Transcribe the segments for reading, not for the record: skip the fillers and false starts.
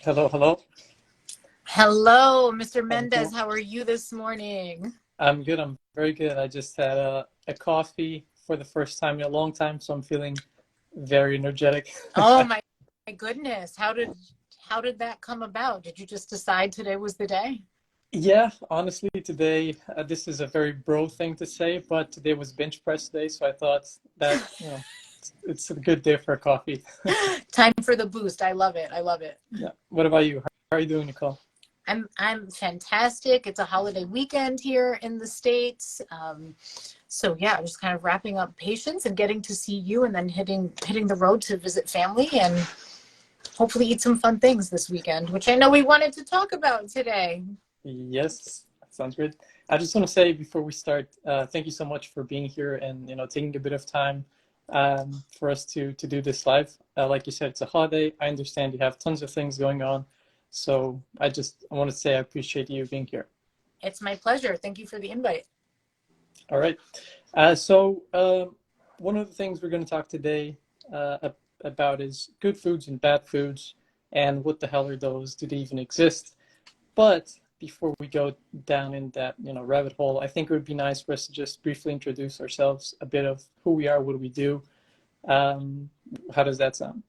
Hello, hello. Hello, Mr. I'm Mendez. doing, How are you this morning? I'm good. I'm very good. I just had a coffee for the first time in a long time, so I'm feeling very energetic. Oh my goodness. How did that come about? Did you just decide today was the day? Yeah, honestly, today this is a very bro thing to say, but today was bench press day, so I thought that it's a good day for a coffee. Time for the boost. I love it. I love it. Yeah. What about you? How are you doing, Nicole? I'm fantastic. It's a holiday weekend here in the States. So yeah, just kind of wrapping up patients and getting to see you and then hitting the road to visit family and hopefully eat some fun things this weekend, which I know we wanted to talk about today. Yes, sounds good. I just want to say before we start, thank you so much for being here and taking a bit of time for us to do this live. Like you said, it's a holiday. I understand you have tons of things going on, so I want to say I appreciate you being here. It's my pleasure. Thank you for the invite. All right. So one of the things we're going to talk today about is good foods and bad foods, and what the hell are those? Do they even exist? But before we go down in that, rabbit hole, I think it would be nice for us to just briefly introduce ourselves, a bit of who we are, what do we do. Um, how does that sound?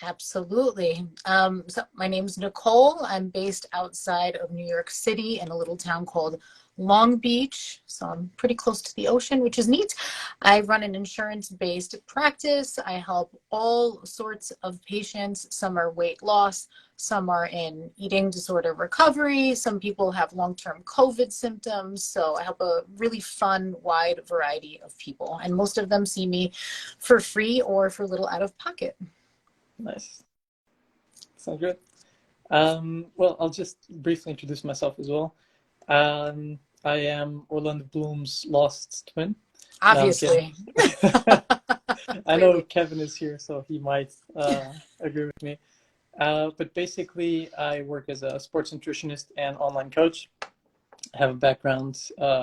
Absolutely. So my name's Nicole. I'm based outside of New York City in a little town called Long Beach. So I'm pretty close to the ocean, which is neat. I run an insurance-based practice. I help all sorts of patients. Some are weight loss, some are in eating disorder recovery. Some people have long-term COVID symptoms. So I help a really fun, wide variety of people. And most of them see me for free or for little out of pocket. Nice. Sounds good. Well, I'll just briefly introduce myself as well. I am Orlando Bloom's lost twin. No, I'm kidding. Obviously. I know Clearly. Kevin is here, so he might agree with me. But basically, I work as a sports nutritionist and online coach. I have a background,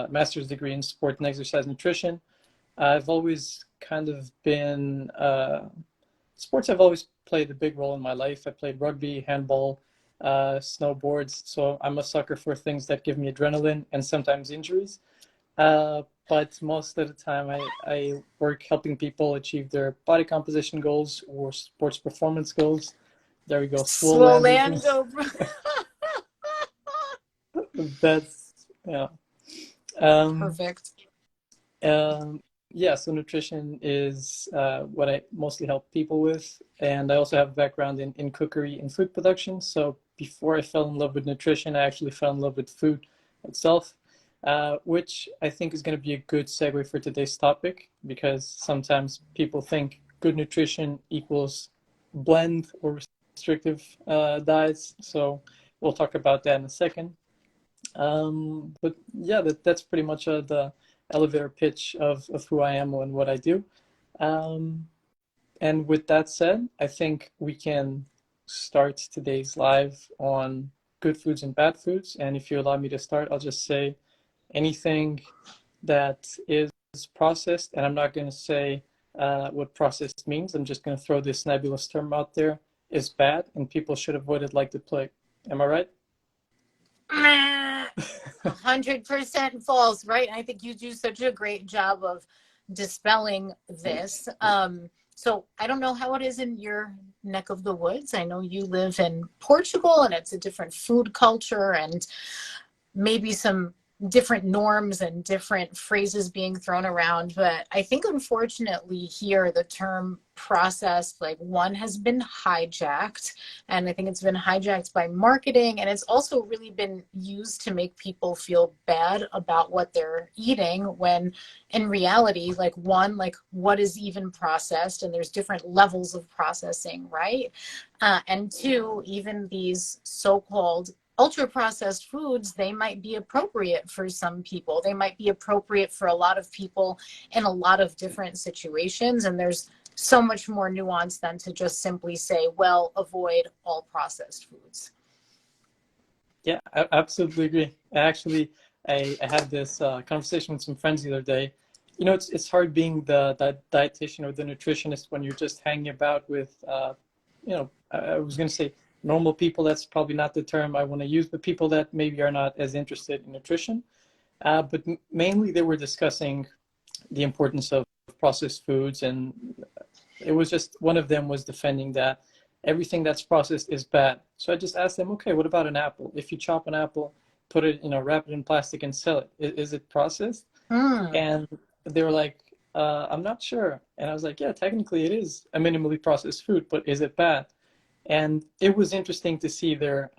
master's degree in sport and exercise nutrition. I've always kind of been, sports have always played a big role in my life. I played rugby, handball, snowboards. So I'm a sucker for things that give me adrenaline and sometimes injuries. But most of the time, I work helping people achieve their body composition goals or sports performance goals. There we go, Swolando. Swolando. That's yeah. Um, Perfect. yeah, so nutrition is what I mostly help people with. And I also have a background in cookery and food production. So before I fell in love with nutrition, I actually fell in love with food itself, which I think is going to be a good segue for today's topic because sometimes people think good nutrition equals blend or restrictive diets. So we'll talk about that in a second. But yeah, that's pretty much the elevator pitch of who I am and what I do. Um, and with that said, I think we can start today's live on good foods and bad foods. And if you allow me to start, I'll just say anything that is processed, and I'm not going to say what processed means. I'm just going to throw this nebulous term out there, is bad, and people should avoid it like the plague. Am I right? 100% false, right? I think you do such a great job of dispelling this. So I don't know how it is in your neck of the woods. I know you live in Portugal and it's a different food culture and maybe some different norms and different phrases being thrown around. But I think unfortunately here the term processed, like one has been hijacked. And I think it's been hijacked by marketing. And it's also really been used to make people feel bad about what they're eating when in reality, like one, like what is even processed? And there's different levels of processing, right? And two, even these so-called ultra processed foods, they might be appropriate for some people. They might be appropriate for a lot of people in a lot of different situations. And there's so much more nuance than to just simply say, well, avoid all processed foods. Yeah, I absolutely agree. Actually, I had this conversation with some friends the other day. It's hard being the dietitian or the nutritionist when you're just hanging about with, I was going to say normal people, that's probably not the term I want to use, but people that maybe are not as interested in nutrition. But mainly they were discussing the importance of processed foods, and it was just one of them was defending that everything that's processed is bad. So I just asked them, okay, what about an apple? If you chop an apple, put it, wrap it in plastic and sell it, is it processed? Mm. And they were like, I'm not sure. And I was like, yeah, technically it is a minimally processed food, but is it bad? And it was interesting to see their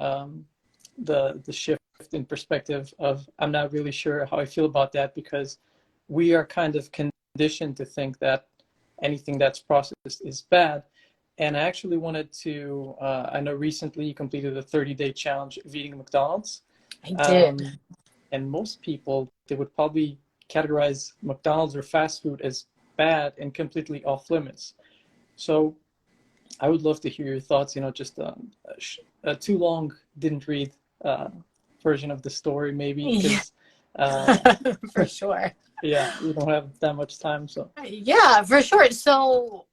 the shift in perspective of I'm not really sure how I feel about that, because we are kind of conditioned to think that anything that's processed is bad. And I actually wanted to, I know recently you completed a 30-day challenge of eating McDonald's. I did. Um, and most people, they would probably categorize McDonald's or fast food as bad and completely off limits. So I would love to hear your thoughts, just a too long, didn't read version of the story, maybe, Yeah. because For sure. yeah, we don't have that much time. So, Yeah, for sure. So,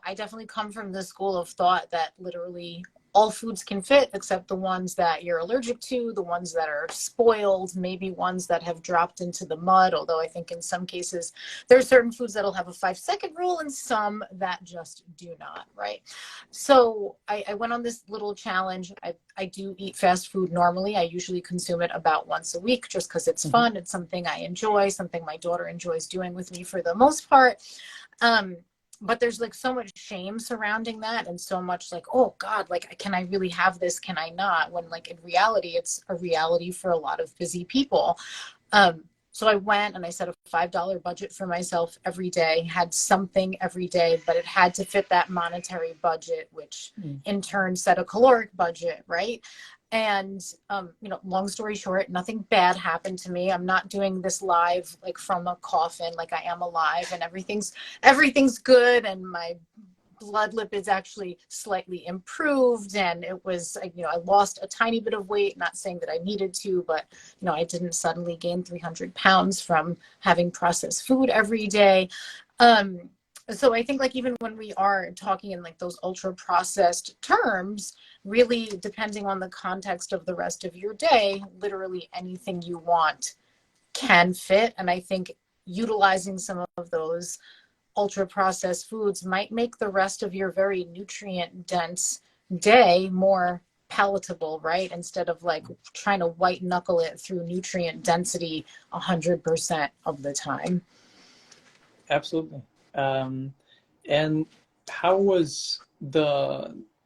I definitely come from the school of thought that literally all foods can fit except the ones that you're allergic to, the ones that are spoiled, maybe ones that have dropped into the mud. Although I think in some cases there are certain foods that'll have a 5-second rule and some that just do not, right? So I went on this little challenge. I do eat fast food normally. I usually consume it about once a week just because it's fun. It's something I enjoy, something my daughter enjoys doing with me for the most part. But there's like so much shame surrounding that, and so much like, oh God, like, can I really have this? Can I not? When like in reality, it's a reality for a lot of busy people. So I went and I set a $5 budget for myself every day, had something every day, but it had to fit that monetary budget, which in turn set a caloric budget, right? And long story short, nothing bad happened to me. I'm not doing this live like from a coffin, like I am alive, and everything's good, and my blood lipids actually slightly improved, and it was, I lost a tiny bit of weight, not saying that I needed to, but I didn't suddenly gain 300 pounds from having processed food every day. So I think like even when we are talking in like those ultra processed terms, really depending on the context of the rest of your day, literally anything you want can fit. And I think utilizing some of those ultra processed foods might make the rest of your very nutrient dense day more palatable, right? Instead of like trying to white knuckle it through nutrient density 100% of the time. absolutely. And how was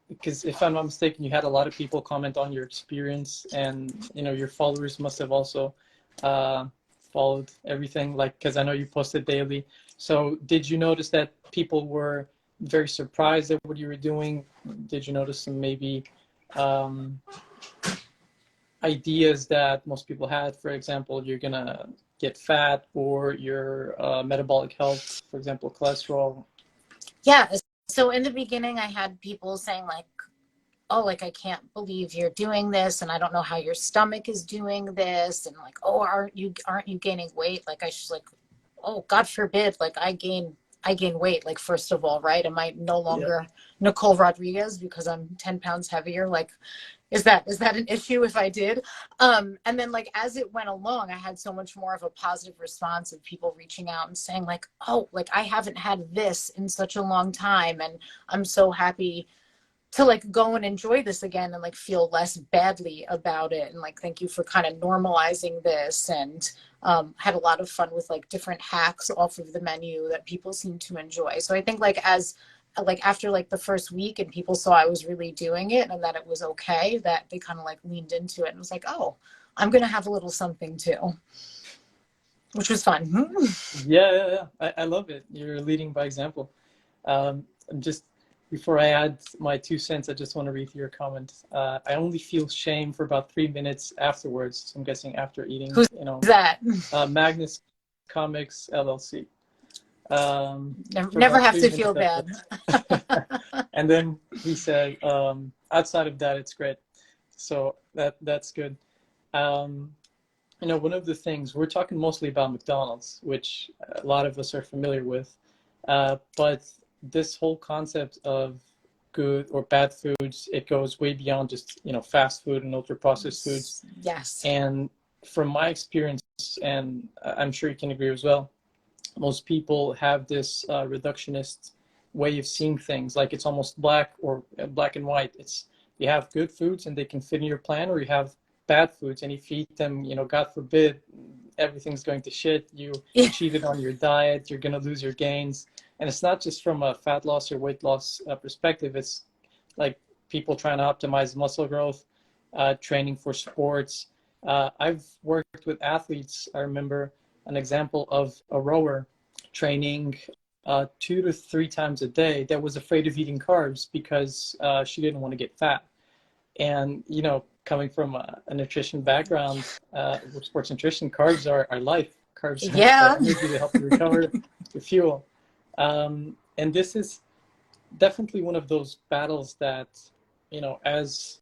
because if I'm not mistaken, you had a lot of people comment on your experience, and your followers must have also followed everything, like, because I know you posted daily. So did you notice that people were very surprised at what you were doing? Did you notice some maybe ideas that most people had? For example, you're gonna get fat, or your metabolic health, for example, cholesterol. Yeah. So in the beginning, I had people saying like, oh, like, I can't believe you're doing this, and I don't know how your stomach is doing this. And like, oh, aren't you gaining weight? Like, I was like, oh, God forbid, like I gain weight. Like, first of all, right? Am I no Yeah, longer Nicole Rodriguez because I'm 10 pounds heavier? Like, is that an issue if I did? And then like as it went along, I had so much more of a positive response of people reaching out and saying like, oh, like I haven't had this in such a long time, and I'm so happy to like go and enjoy this again and like feel less badly about it, and like thank you for kind of normalizing this. And had a lot of fun with like different hacks off of the menu that people seem to enjoy. So I think like as like after like the first week and people saw I was really doing it and that it was okay, that they kind of like leaned into it and was like, oh, I'm gonna have a little something too, which was fun. yeah. I love it. You're leading by example. Just before I add my 2 cents, I just want to read your comment. I only feel shame for about 3 minutes afterwards. So I'm guessing after eating, Who's that? Magnus Comics LLC. For Never about have three to minutes feel bad. And then he said, outside of that, it's great. So that's good. One of the things we're talking mostly about McDonald's, which a lot of us are familiar with, but this whole concept of good or bad foods. It goes way beyond just, fast food and ultra processed foods. Yes. And from my experience, and I'm sure you can agree as well, most people have this reductionist way of seeing things, like it's almost black or black and white. It's, you have good foods and they can fit in your plan, or you have bad foods and if you eat them, God forbid, everything's going to shit. You cheated on your diet, you're going to lose your gains. And it's not just from a fat loss or weight loss perspective. It's like people trying to optimize muscle growth, training for sports. I've worked with athletes. I remember an example of a rower training 2 to 3 times a day that was afraid of eating carbs because she didn't want to get fat. And, coming from a nutrition background, with sports nutrition, carbs are life. Carbs are energy to help you recover, to fuel. And this is definitely one of those battles that, as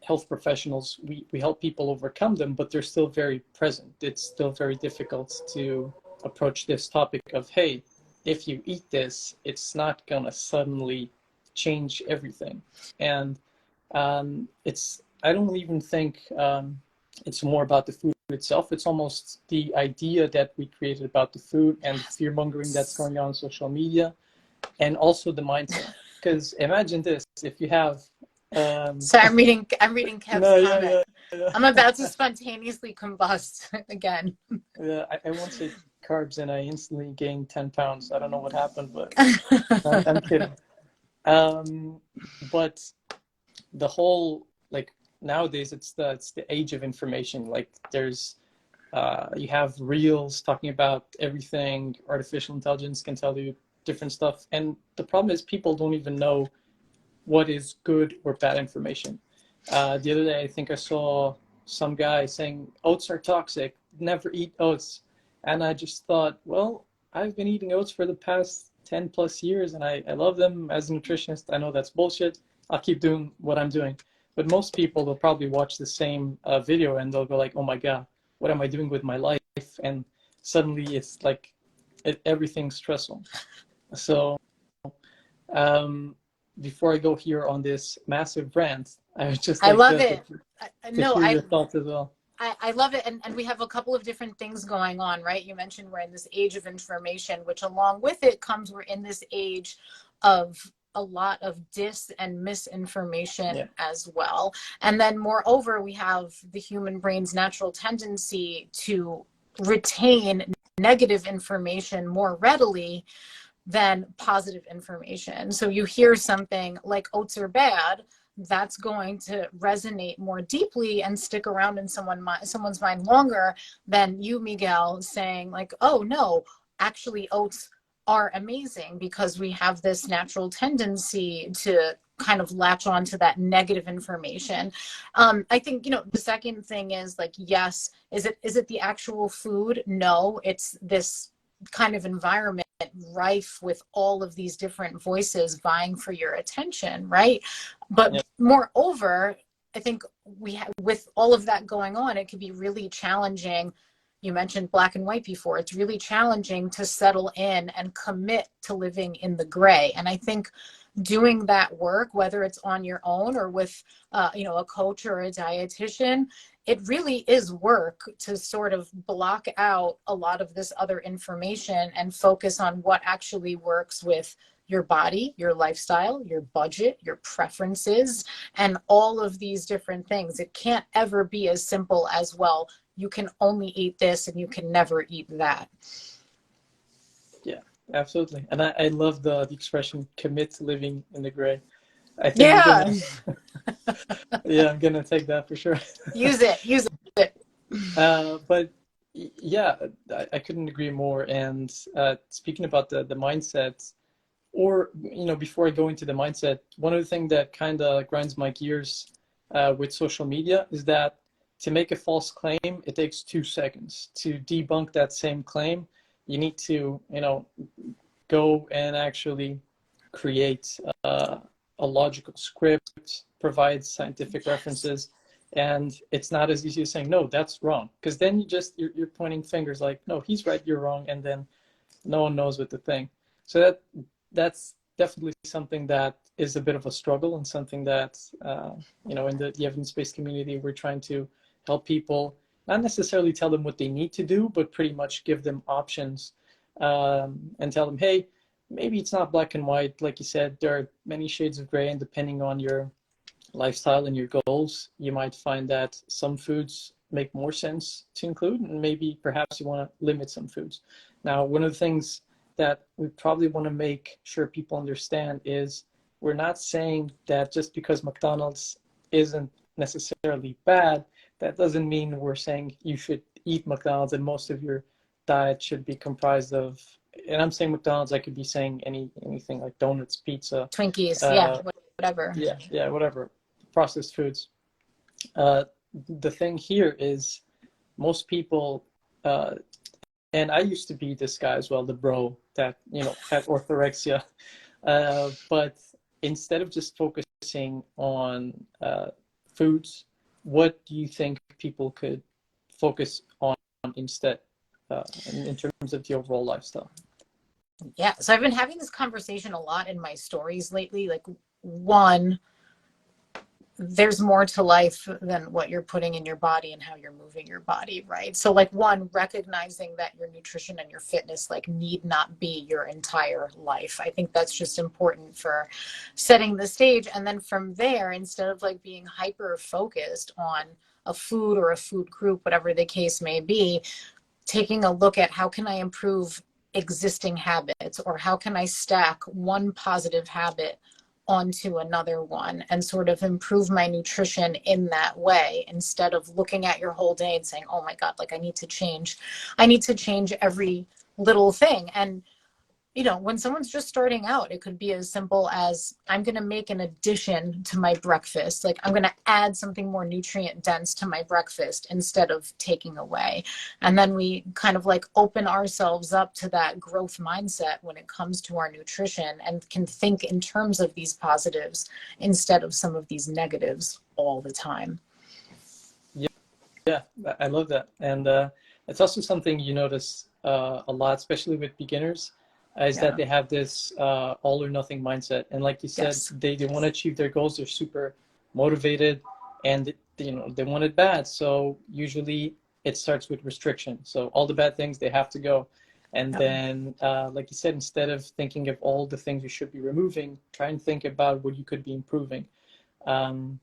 health professionals, we help people overcome them, but they're still very present. It's still very difficult to approach this topic of, hey, if you eat this, it's not going to suddenly change everything. And I don't even think it's more about the food itself. It's almost the idea that we created about the food and the fear mongering that's going on social media, and also the mindset. Because imagine this: if you have so I'm reading Kev's comment. Yeah. I'm about to spontaneously combust again. Yeah, I once ate carbs and I instantly gained 10 pounds. I don't know what happened, but I'm kidding. But the whole, like, nowadays it's the age of information. Like, there's you have reels talking about everything. Artificial intelligence can tell you different stuff, and the problem is people don't even know what is good or bad information. The other day, I think I saw some guy saying oats are toxic, never eat oats. And I just thought, well, I've been eating oats for the past 10 plus years and I love them. As a nutritionist, I know that's bullshit. I'll keep doing what I'm doing. But most people, they'll probably watch the same video and they'll go like, oh my God, what am I doing with my life? And suddenly it's like everything's stressful. So before I go here on this massive rant, I was just like, I love it. Hear your thoughts as well. I love it. And we have a couple of different things going on, right? You mentioned we're in this age of information, which along with it comes, we're in this age of a lot of dis and misinformation as well. And then moreover, we have the human brain's natural tendency to retain negative information more readily than positive information. So you hear something like oats are bad, that's going to resonate more deeply and stick around in someone's mind longer than you, Miguel, saying like, oh no, actually oats are amazing, because we have this natural tendency to kind of latch on to that negative information. I think, the second thing is like, yes, is it the actual food? No, it's this kind of environment rife with all of these different voices vying for your attention, right? But moreover, I think with all of that going on, it can be really challenging. You mentioned black and white before. It's really challenging to settle in and commit to living in the gray. And I think doing that work, whether it's on your own or with a coach or a dietitian, it really is work to sort of block out a lot of this other information and focus on what actually works with your body, your lifestyle, your budget, your preferences, and all of these different things. It can't ever be as simple as, well, you can only eat this and you can never eat that. Absolutely. And I love the expression, commit to living in the gray. I think I'm going to take that for sure. Use it. But yeah, I couldn't agree more. And speaking about the mindset, or, before I go into the mindset, one of the things that kind of grinds my gears with social media is that to make a false claim, it takes 2 seconds. To debunk that same claim, you need to, go and actually create a logical script, provide scientific references, and it's not as easy as saying, no, that's wrong. Because then you're pointing fingers like, no, he's right, you're wrong, and then no one knows what to think. So that's definitely something that is a bit of a struggle, and something that, in the evidence-based community, we're trying to help people, not necessarily tell them what they need to do, but pretty much give them options, and tell them, hey, maybe it's not black and white. Like you said, there are many shades of gray, and depending on your lifestyle and your goals, you might find that some foods make more sense to include, and maybe perhaps you want to limit some foods. Now, one of the things that we probably want to make sure people understand is we're not saying that just because McDonald's isn't necessarily bad, that doesn't mean we're saying you should eat McDonald's and most of your diet should be comprised of, and I'm saying McDonald's, I could be saying anything like donuts, pizza, Twinkies, yeah, whatever. Yeah, whatever, processed foods. The thing here is most people, and I used to be this guy as well, the bro that, had orthorexia. But instead of just focusing on foods, what do you think people could focus on instead, in terms of the overall lifestyle? Yeah, so I've been having this conversation a lot in my stories lately. Like, one, there's more to life than what you're putting in your body and how you're moving your body, right? So like, one, recognizing that your nutrition and your fitness like need not be your entire life. I think that's just important for setting the stage. And then from there, instead of like being hyper focused on a food or a food group, whatever the case may be, taking a look at how can I improve existing habits, or how can I stack one positive habit onto another one and sort of improve my nutrition in that way, instead of looking at your whole day and saying, oh my God, like I need to change every little thing. And when someone's just starting out, it could be as simple as, I'm going to make an addition to my breakfast. Like, I'm going to add something more nutrient dense to my breakfast instead of taking away. And then we kind of like open ourselves up to that growth mindset when it comes to our nutrition, and can think in terms of these positives instead of some of these negatives all the time. Yeah, I love that. And it's also something you notice a lot, especially with beginners, is that they have this all or nothing mindset. And like you said, Yes. they want to achieve their goals. They're super motivated, and they want it bad. So usually it starts with restriction. So all the bad things, they have to go. And then, like you said, instead of thinking of all the things you should be removing, try and think about what you could be improving. And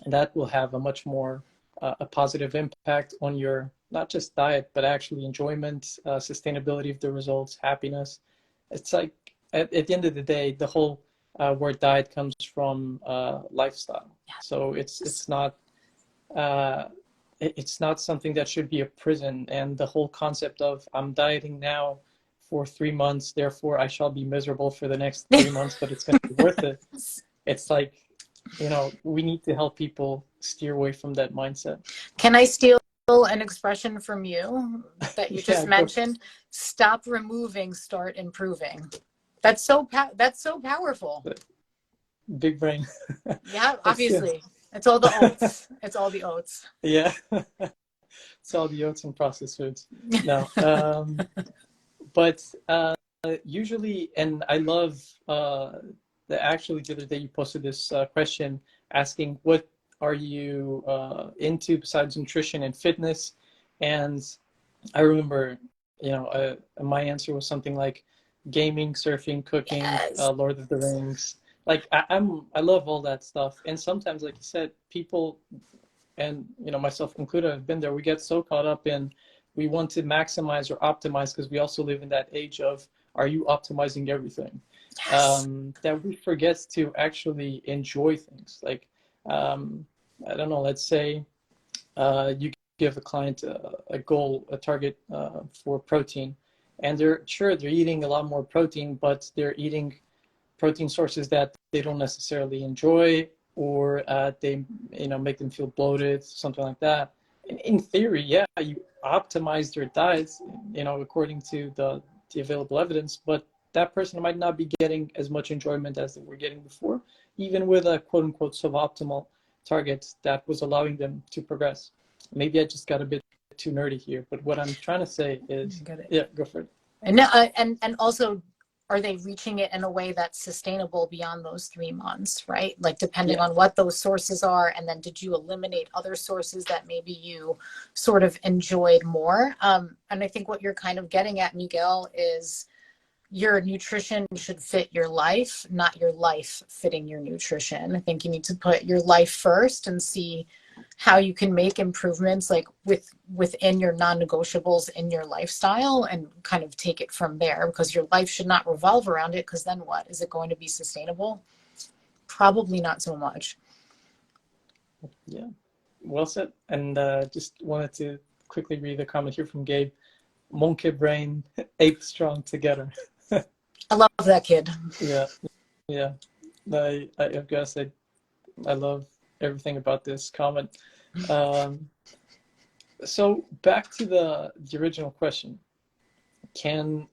that will have a much more a positive impact on your, not just diet, but actually enjoyment, sustainability of the results, happiness. It's like, at the end of the day, the whole word diet comes from lifestyle. So it's not something that should be a prison. And the whole concept of, I'm dieting now for 3 months, therefore I shall be miserable for the next 3 months, but it's going to be worth it. It's like, we need to help people steer away from that mindset. Can I steal an expression from you that you just mentioned? Stop removing, start improving. That's so powerful. Big brain. Yeah, obviously. It's all the oats. It's all the oats. Yeah. It's all the oats and processed foods. No. But usually, and I love actually the other day you posted this question asking, what are you into besides nutrition and fitness? And I remember, my answer was something like gaming, surfing, cooking, Lord of the Rings. Like I love all that stuff. And sometimes, like you said, people, and myself included, I've been there, we get so caught up in, we want to maximize or optimize, because we also live in that age of, are you optimizing everything? Yes. That we forget to actually enjoy things. Like, I don't know, let's say you give a client a goal, a target for protein, and they're eating a lot more protein, but they're eating protein sources that they don't necessarily enjoy, or they make them feel bloated, something like that. In theory, you optimize their diets, according to the available evidence, but that person might not be getting as much enjoyment as they were getting before, even with a quote unquote suboptimal target that was allowing them to progress. Maybe I just got a bit too nerdy here, but what I'm trying to say is, go for it. And and also, are they reaching it in a way that's sustainable beyond those 3 months, right? Like depending Yeah. on what those sources are, and then did you eliminate other sources that maybe you sort of enjoyed more? And I think what you're kind of getting at, Miguel, is your nutrition should fit your life, not your life fitting your nutrition. I think you need to put your life first and see how you can make improvements like within your non-negotiables in your lifestyle, and kind of take it from there, because your life should not revolve around it, because then what? Is it going to be sustainable? Probably not so much. Yeah. Well said. And just wanted to quickly read a comment here from Gabe. Monkey brain, ape strong together. I love that kid. Yeah. Yeah. I've got to say, I love everything about this comment. Um, so back to the original question. Can,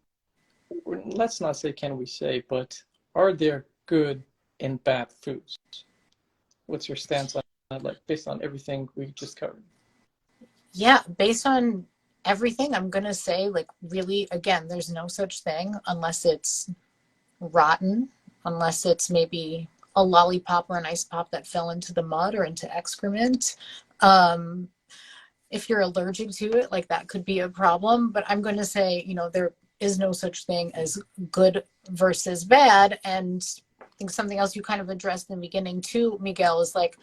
let's not say can we say, but are there good and bad foods? What's your stance on that, like based on everything we just covered? Yeah, based on everything, I'm gonna say, like, really, again, there's no such thing unless it's rotten, unless it's maybe a lollipop or an ice pop that fell into the mud or into excrement. Um, if you're allergic to it, like that could be a problem. But I'm going to say, there is no such thing as good versus bad. And I think something else you kind of addressed in the beginning too, Miguel, is like,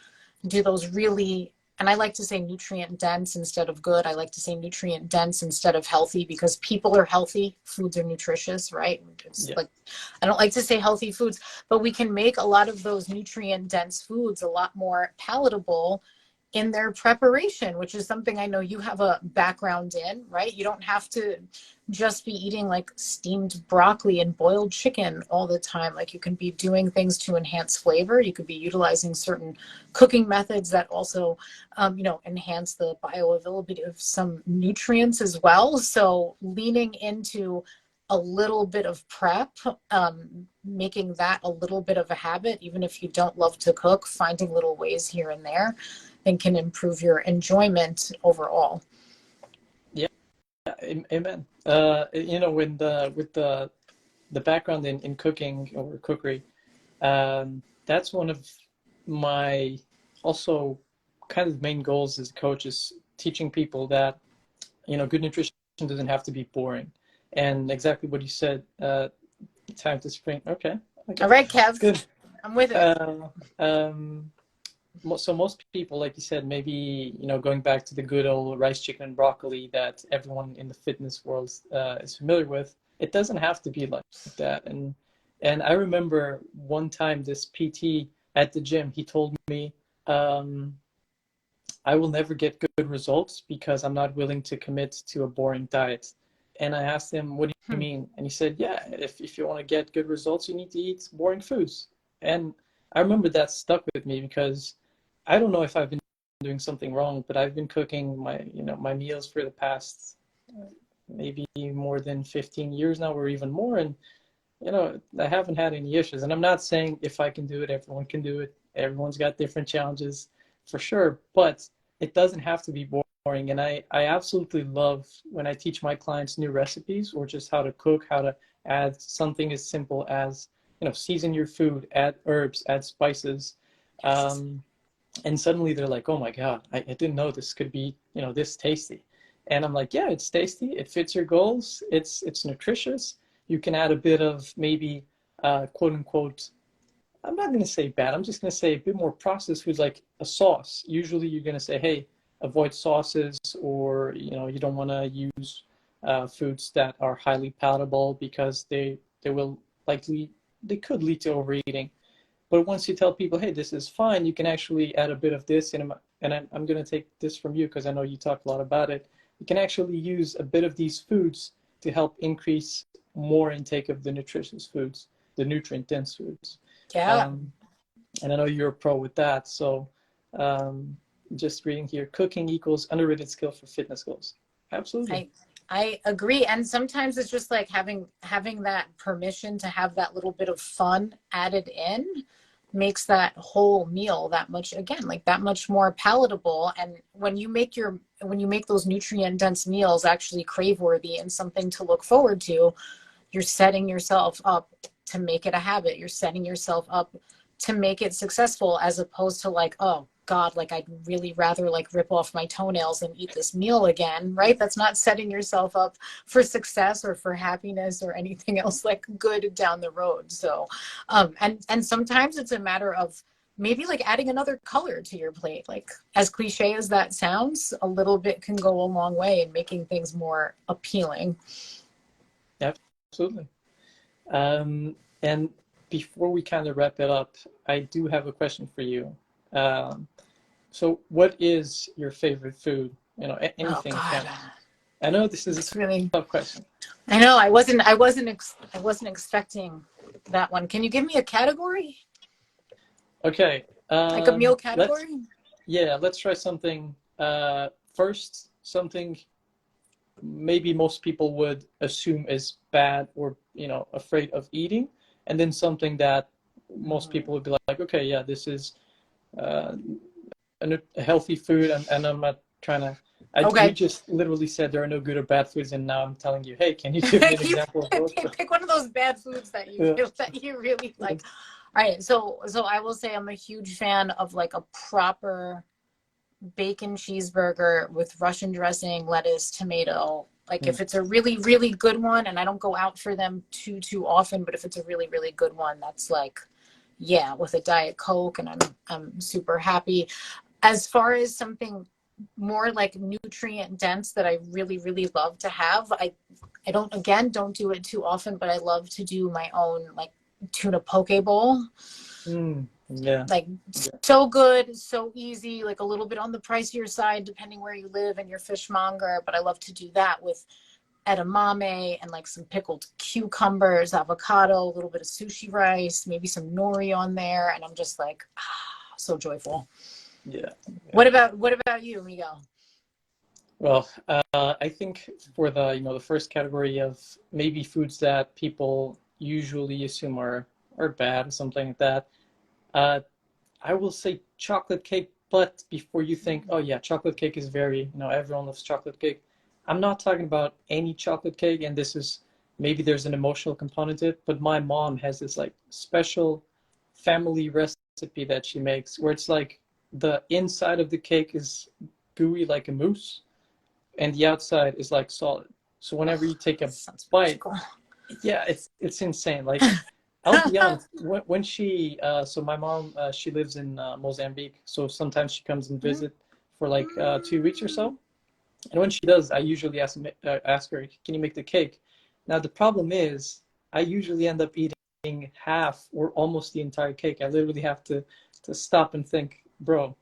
do those really, and I like to say nutrient dense instead of good. I like to say nutrient dense instead of healthy, because people are healthy, foods are nutritious, right? It's Yeah. like, I don't like to say healthy foods, but we can make a lot of those nutrient dense foods a lot more palatable in their preparation, which is something I know you have a background in, right? You don't have to just be eating like steamed broccoli and boiled chicken all the time. Like you can be doing things to enhance flavor. You could be utilizing certain cooking methods that also, enhance the bioavailability of some nutrients as well. So leaning into a little bit of prep, making that a little bit of a habit, even if you don't love to cook, finding little ways here and there, and can improve your enjoyment overall. Yeah, amen. When with the background in cooking or cookery, that's one of my also kind of main goals as a coach, is teaching people that good nutrition doesn't have to be boring. And exactly what you said, time to spring. Okay. All right, Kev. Good. I'm with it. Um, so most people, like you said, maybe going back to the good old rice, chicken, and broccoli that everyone in the fitness world is familiar with, it doesn't have to be like that. And I remember one time this PT at the gym, he told me, I will never get good results because I'm not willing to commit to a boring diet. And I asked him, what do you mean? And he said, yeah, if you want to get good results, you need to eat boring foods. And I remember that stuck with me, because I don't know if I've been doing something wrong, but I've been cooking my meals for the past maybe more than 15 years now, or even more. And, I haven't had any issues. And I'm not saying if I can do it, everyone can do it. Everyone's got different challenges for sure, but it doesn't have to be boring. And I absolutely love when I teach my clients new recipes, or just how to cook, how to add something as simple as, season your food, add herbs, add spices. And suddenly they're like, oh my God, I didn't know this could be, this tasty. And I'm like, yeah, it's tasty. It fits your goals. It's nutritious. You can add a bit of maybe, quote unquote, I'm not going to say bad. I'm just going to say a bit more processed foods, like a sauce. Usually you're going to say, hey, avoid sauces, or, you don't want to use foods that are highly palatable, because they could lead to overeating. But once you tell people, hey, this is fine, you can actually add a bit of this. And I'm going to take this from you, because I know you talk a lot about it. You can actually use a bit of these foods to help increase more intake of the nutritious foods, the nutrient-dense foods. Yeah. And I know you're a pro with that. So just reading here, cooking equals underrated skill for fitness goals. Absolutely. I agree. And sometimes it's just like having that permission to have that little bit of fun added in makes that whole meal that much more palatable. And when you make those nutrient dense meals actually crave worthy and something to look forward to, you're setting yourself up to make it a habit. You're setting yourself up to make it successful, as opposed to like, oh God, like I'd really rather like rip off my toenails and eat this meal again, right? That's not setting yourself up for success or for happiness or anything else like good down the road. So, and sometimes it's a matter of maybe like adding another color to your plate. Like, as cliche as that sounds, a little bit can go a long way in making things more appealing. Absolutely. And before we kind of wrap it up, I do have a question for you. So what is your favorite food? You know, Oh anything God, can. I know this is it's a really, tough question. I know I wasn't expecting that one. Can you give me a category? Okay. Like a meal category? Let's try something. First, something maybe most people would assume is bad or, you know, afraid of eating, and then something that most people would be like, okay, yeah, this is uh, a healthy food, and I'm not trying to. You Okay. just literally said there are no good or bad foods, and now I'm telling you, hey, can you give me an You example of both? pick one of those bad foods that you Yeah. that you really like. All right, so I will say I'm a huge fan of like a proper bacon cheeseburger with Russian dressing, lettuce, tomato. Like Mm. if it's a really, really good one, and I don't go out for them too often, but if it's a really, really good one, that's like, yeah, with a Diet Coke, and I'm super happy. As far as something more like nutrient dense that I really, really love to have, I don't do it too often, but I love to do my own like tuna poke bowl. Yeah. Like Yeah. so good, so easy, like a little bit on the pricier side depending where you live and your fishmonger, but I love to do that with edamame and like some pickled cucumbers, avocado, a little bit of sushi rice, maybe some nori on there, and I'm just like, so joyful. Yeah. What about you, Miguel? Well, I think for the, you know, the first category of maybe foods that people usually assume are bad or something like that, uh, I will say chocolate cake. But before you think, oh yeah, chocolate cake is very, you know, everyone loves chocolate cake. I'm not talking about any chocolate cake, and this is maybe there's an emotional component to it, but my mom has this like special family recipe that she makes where it's like the inside of the cake is gooey like a mousse, and the outside is like solid. So whenever you take a Sounds bite, magical. yeah, it's insane. Like I'll be honest, when she so my mom she lives in Mozambique, so sometimes she comes and visit for like 2 weeks or so. And when she does, I usually ask her, can you make the cake? Now the problem is, I usually end up eating half or almost the entire cake. I literally have to stop and think, bro,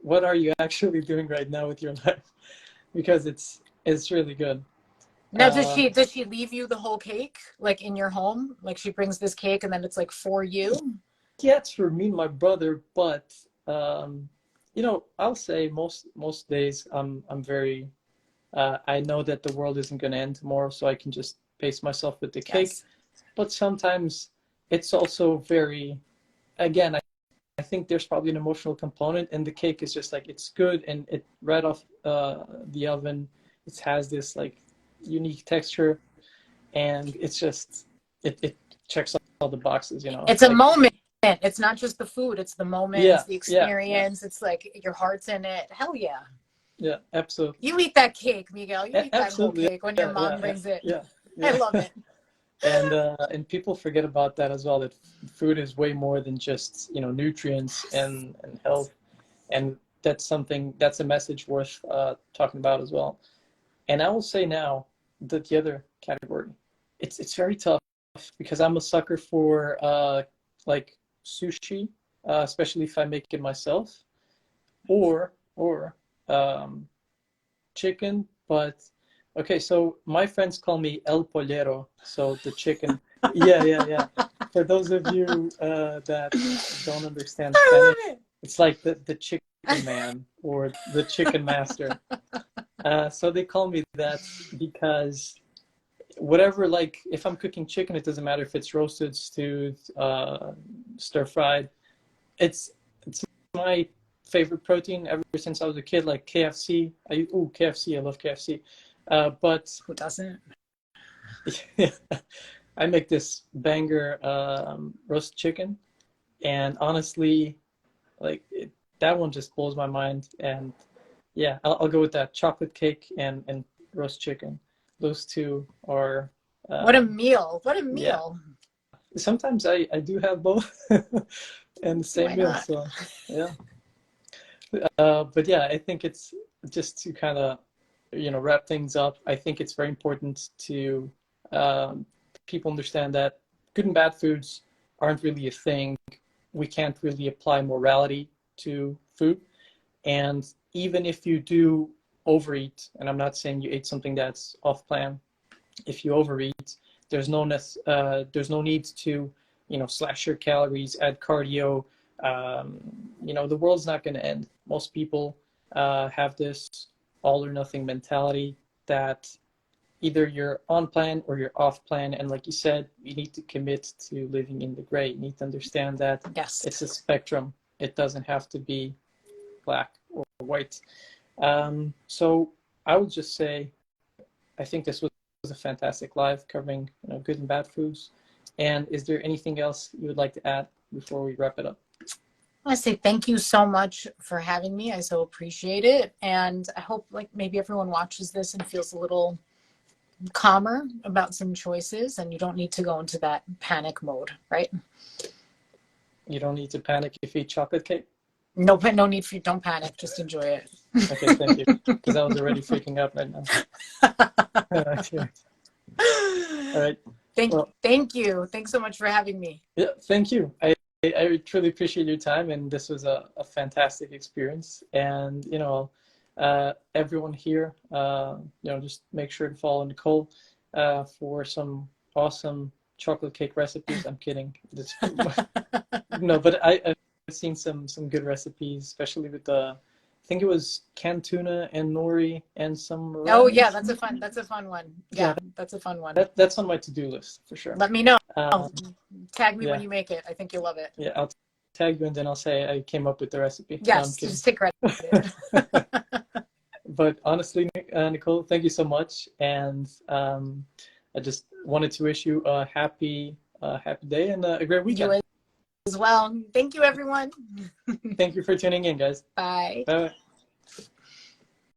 what are you actually doing right now with your life? Because it's really good. Now, does Uh, she leave you the whole cake like in your home? Like she brings this cake and then it's like for you? yeah, it's for me and my brother, but you know, I'll say most days I'm very I know that the world isn't going to end tomorrow, so I can just pace myself with the cake. Yes. But sometimes it's also very, again, I think there's probably an emotional component, and the cake is just like it's good, and it right off the oven, it has this like unique texture, and it's just it checks all the boxes, you know. It's a Like moment. It's not just the food, it's the moment, it's yeah, the yeah, experience. It's like your heart's in it. Hell yeah. yeah, absolutely, You eat that cake, Miguel. You eat that whole absolutely, cake when your yeah, mom yeah, brings it. yeah, I yeah. love it. And people forget about that as well, that food is way more than just, you know, nutrients Yes. and health, and that's a message worth talking about as well. And I will say now that the other category, it's very tough because I'm a sucker for like sushi, especially if I make it myself, or um, chicken. But okay, so my friends call me El Pollero, so the chicken. Yeah, yeah, yeah. For those of you that don't understand Spanish, I love it's like the chicken man or the chicken master. So they call me that because whatever, like if I'm cooking chicken, it doesn't matter if it's roasted, stewed, stir fried. It's my favorite protein ever since I was a kid. Like KFC, KFC, I love KFC. But Who doesn't? Yeah. I make this banger roast chicken, and honestly, like that one just blows my mind. And yeah, I'll go with that. Chocolate cake and roast chicken. Those two are, What a um, meal. What a yeah. meal. Sometimes I do have both in the Why same meal. not? So yeah. But yeah, I think it's just to kind of, wrap things up. I think it's very important to um, people understand that good and bad foods aren't really a thing. We can't really apply morality to food. And even if you do overeat, and I'm not saying you ate something that's off plan, if you overeat, there's no need to, slash your calories, add cardio. Um, the world's not going to end. Most people have this all or nothing mentality that either you're on plan or you're off plan. And like you said, you need to commit to living in the gray. You need to understand that Yes. it's a spectrum. It doesn't have to be black or white. So I would just say, I think this was a fantastic live covering, good and bad foods. And is there anything else you would like to add before we wrap it up? I want to say thank you so much for having me. I so appreciate it. And I hope like maybe everyone watches this and feels a little calmer about some choices, and you don't need to go into that panic mode, right? You don't need to panic if you eat chocolate cake. No, no need for you. Don't panic. Just enjoy it. Okay, thank you. Because I was already freaking out right now. Okay. All right. Well, thank you. Thanks so much for having me. yeah, thank you. I truly appreciate your time, and this was a fantastic experience. And everyone here, just make sure to follow Nicole for some awesome chocolate cake recipes. I'm kidding. No, but I've seen some good recipes, especially with I think it was canned tuna and nori and some Oh meringue. yeah, that's a fun one. Yeah, that's a fun one. That's on my to-do list for sure. Let me know. Um, Tag me yeah. when you make it. I think you'll love it. Yeah, I'll tag you and then I'll say I came up with the recipe. Yes, No, just take credit. But honestly, Nicole, thank you so much. And I just wanted to wish you a happy day and a great weekend. You as well. Thank you, everyone. Thank you for tuning in, guys. Bye. Bye.